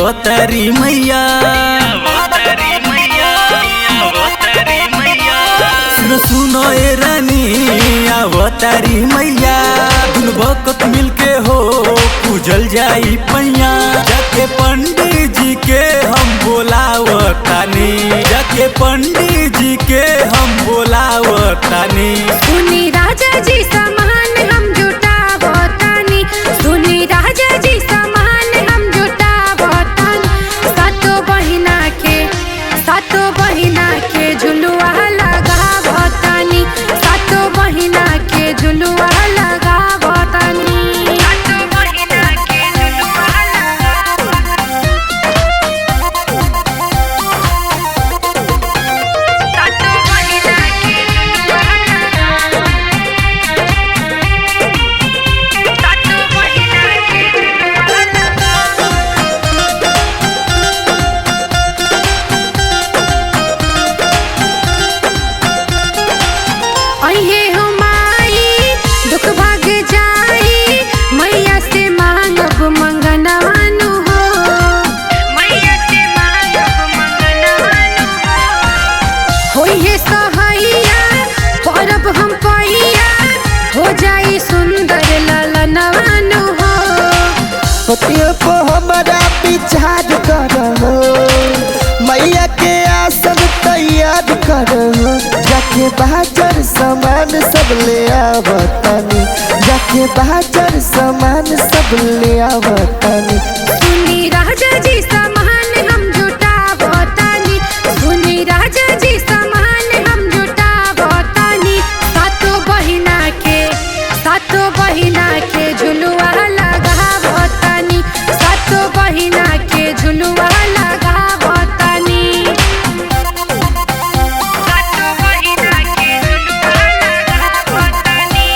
अवतारी मैया सुनो ए रानी अवतारी मैया दुनु भक्त मिलके हो पूजल जाई पैया जाके पंडित जी के हम बोलावतानी जाके पंडित जी के हम बोलावतानी। सुनी राजा जी समान हम जुटावतानी सुनी राजा जी समान हम जुटावतानी सातो बहिना के झुलुआ लगावतानी सातो बहिना के झुलुआ लगावतानी सातो बहिना के झुलुआ सातो बहिना के सातो बहिना के अहे हो माई दुख भाग जाई मैया से मांगब मंगनवानु हो मैया से मांगब मंगनवानु हो होइहे सहैया परब हम पैया हो जाई सुंदर ललनवानु हो। पतियों को हमारा विचार करो मैया के आसन तैयार करो जाके बाजार सामान सब ले आवतानी जाके बाजार सामान सब ले आवतानी। सुनी राजा जी समान हम जुटावतानी सुनी राजा जी समान हम जुटावतानी सातो बहिना के झुलुआ लगावतानी सातो बहिना के झुलुआ लगावतानी सातो बहिना के झुलुआ लगावतानी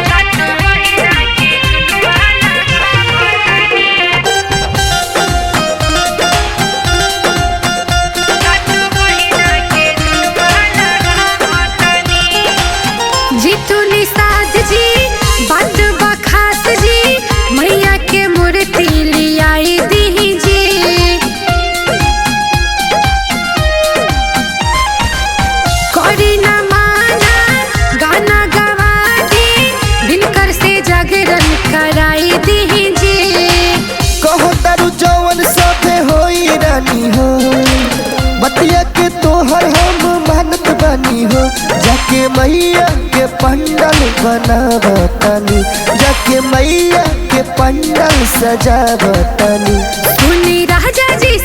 सातो बहिना के झुलुआ लगावतानी सातो बहिना के झुलुआ लगावतानी। जीतू निषाद जी बात बखास जी मैया के मूर्ति लियाई दीजिए करी न माना गाना गवा दी दिनकर से जागरण कराई दीजिए। कहो तारू जवन सभे होई रानी हो बतिया के तोहर हम मानत बानी हो जाके मैया के पंडल बनावतानी जाके मैया के पंडल सजावतानी। सुनी राजा जी